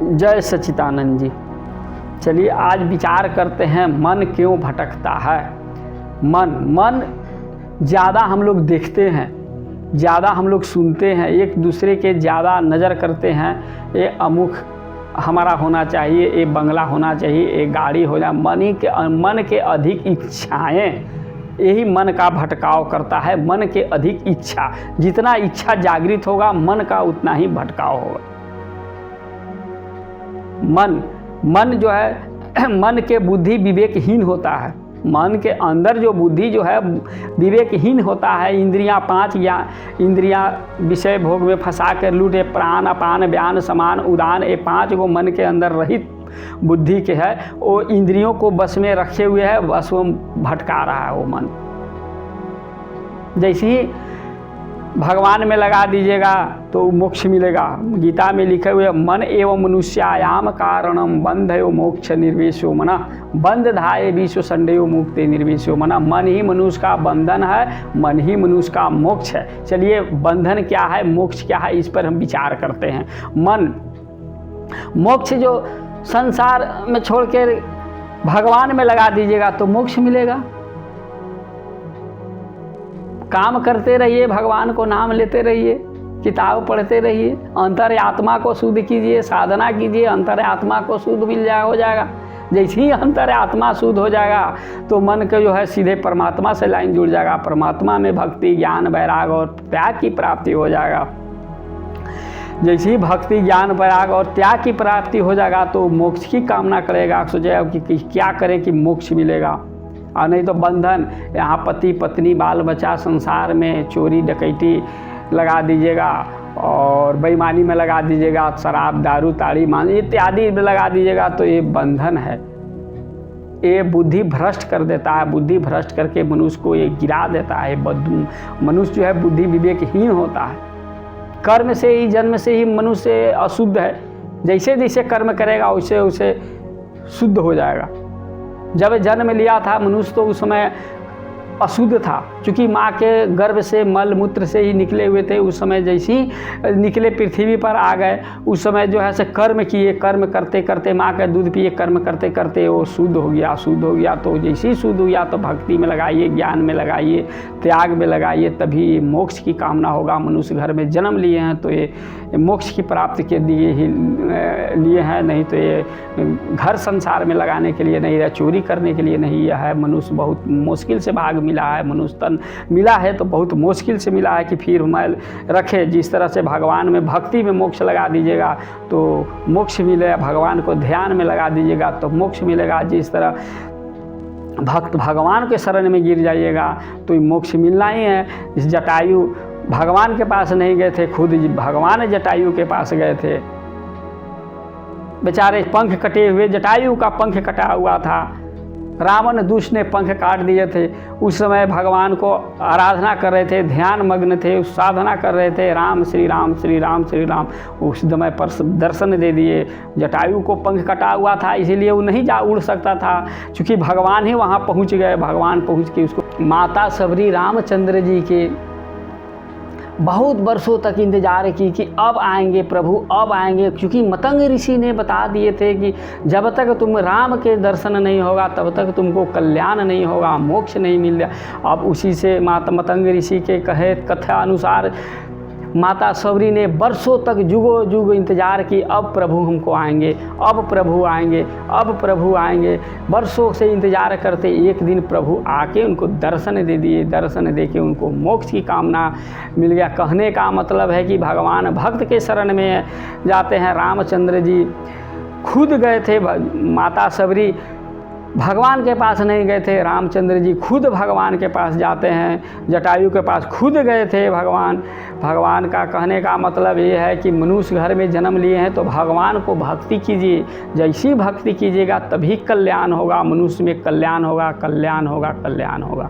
जय सच्चिदानंद जी। चलिए आज विचार करते हैं मन क्यों भटकता है। मन ज़्यादा हम लोग देखते हैं, ज़्यादा हम लोग सुनते हैं, एक दूसरे के ज़्यादा नज़र करते हैं। ये अमुख हमारा होना चाहिए, ये बंगला होना चाहिए, ये गाड़ी हो जाए। मन के अधिक इच्छाएं यही मन का भटकाव करता है। मन के अधिक इच्छा, जितना इच्छा जागृत होगा मन का उतना ही भटकाव होगा। मन जो है मन के बुद्धि विवेकहीन होता है। मन के अंदर जो बुद्धि जो है विवेकहीन होता है। इंद्रियां पांच इंद्रियां विषय भोग में फंसा कर लूटे, प्राण अपान व्यान समान उदान, ये पांच को मन के अंदर रहित बुद्धि के है। वो इंद्रियों को बस में रखे हुए है, बस वो भटका रहा है वो मन। जैसे ही भगवान में लगा दीजिएगा तो मोक्ष मिलेगा। गीता में लिखे हुए मन एवं मनुष्यायाम कारणम बंधयो मोक्ष निर्वेशो मना, बंध धाये विश्व संदेयो मुक्ति निर्वेशो मना। मन ही मनुष्य का बंधन है, मन ही मनुष्य का मोक्ष है। चलिए बंधन क्या है, मोक्ष क्या है, इस पर हम विचार करते हैं। मन मोक्ष जो संसार में छोड़ के भगवान में लगा दीजिएगा तो मोक्ष मिलेगा। काम करते रहिए, भगवान को नाम लेते रहिए, किताब पढ़ते रहिए, अंतर आत्मा को शुद्ध कीजिए, साधना कीजिए, अंतर आत्मा को शुद्ध हो जाएगा। जैसे ही अंतर आत्मा शुद्ध हो जाएगा तो मन के जो है सीधे परमात्मा से लाइन जुड़ जाएगा। परमात्मा में भक्ति ज्ञान वैराग और त्याग की प्राप्ति हो जाएगा। जैसे ही भक्ति ज्ञान वैराग और त्याग की प्राप्ति हो जाएगा तो मोक्ष की कामना करेगा, सोचेगा कि क्या करें कि मोक्ष मिलेगा। और नहीं तो बंधन, यहाँ पति पत्नी बाल बच्चा संसार में चोरी डकैती लगा दीजिएगा और बेईमानी में लगा दीजिएगा, शराब दारू ताड़ी मान इत्यादि में लगा दीजिएगा तो ये बंधन है। ये बुद्धि भ्रष्ट कर देता है। बुद्धि भ्रष्ट करके मनुष्य को ये गिरा देता है। मनुष्य जो है बुद्धि विवेकहीन होता है। कर्म से ही, जन्म से ही मनुष्य अशुद्ध है। जैसे जैसे कर्म करेगा वैसे वैसे शुद्ध हो जाएगा। जब जन्म लिया था मनुष्य तो उस समय अशुद्ध था, क्योंकि माँ के गर्भ से मल मूत्र से ही निकले हुए थे। उस समय जैसे ही निकले पृथ्वी पर आ गए, उस समय जो है से कर्म किए, कर्म करते करते माँ का दूध पिए, कर्म करते करते वो शुद्ध हो गया। शुद्ध हो गया तो जैसे ही शुद्ध हो गया तो भक्ति में लगाइए, ज्ञान में लगाइए, त्याग में लगाइए, तभी मोक्ष की कामना होगा। मनुष्य घर में जन्म लिए हैं तो ये मोक्ष की प्राप्ति के लिए ही लिए हैं, नहीं तो ये घर संसार में लगाने के लिए नहीं है, चोरी करने के लिए नहीं है। मनुष्य बहुत मुश्किल से भाग मिला है, मनुष्य तन मिला है तो बहुत मुश्किल से मिला है कि फिर मैल रखे। जिस तरह से भगवान में भक्ति में मोक्ष लगा दीजिएगा तो मोक्ष मिलेगा, भगवान को ध्यान में लगा दीजिएगा तो मोक्ष मिलेगा। जिस तरह भक्त भगवान के शरण में गिर जाइएगा तो मोक्ष मिलना ही है। इस जटायु भगवान के पास नहीं गए थे, खुद भगवान जटायु के पास गए थे। बेचारे पंख कटे हुए, जटायु का पंख कटा हुआ था, रावण दुष्ट ने पंख काट दिए थे। उस समय भगवान को आराधना कर रहे थे, ध्यान मग्न थे, साधना कर रहे थे, राम श्री राम श्री राम श्री राम। उस समय पर दर्शन दे दिए। जटायु को पंख कटा हुआ था इसीलिए वो नहीं जा उड़ सकता था, क्योंकि भगवान ही वहाँ पहुँच गए। भगवान पहुँच के उसको माता सबरी रामचंद्र जी के बहुत वर्षों तक इंतजार की कि अब आएंगे प्रभु, अब आएंगे, क्योंकि मतंग ऋषि ने बता दिए थे कि जब तक तुम राम के दर्शन नहीं होगा तब तक तुमको कल्याण नहीं होगा, मोक्ष नहीं मिल रहा। अब उसी से माता मतंग ऋषि के कहे कथा अनुसार माता सबरी ने वर्षों तक जुगो जुग इंतजार की, अब प्रभु हमको आएंगे, अब प्रभु आएंगे, अब प्रभु आएंगे। वर्षों से इंतजार करते एक दिन प्रभु आके उनको दर्शन दे दिए। दर्शन दे के उनको मोक्ष की कामना मिल गया। कहने का मतलब है कि भगवान भक्त के शरण में जाते हैं। रामचंद्र जी खुद गए थे, माता सबरी भगवान के पास नहीं गए थे, रामचंद्र जी खुद भगवान के पास जाते हैं। जटायु के पास खुद गए थे भगवान का कहने का मतलब ये है कि मनुष्य घर में जन्म लिए हैं तो भगवान को भक्ति कीजिए। जैसी भक्ति कीजिएगा तभी कल्याण होगा, मनुष्य में कल्याण होगा, कल्याण होगा, कल्याण होगा।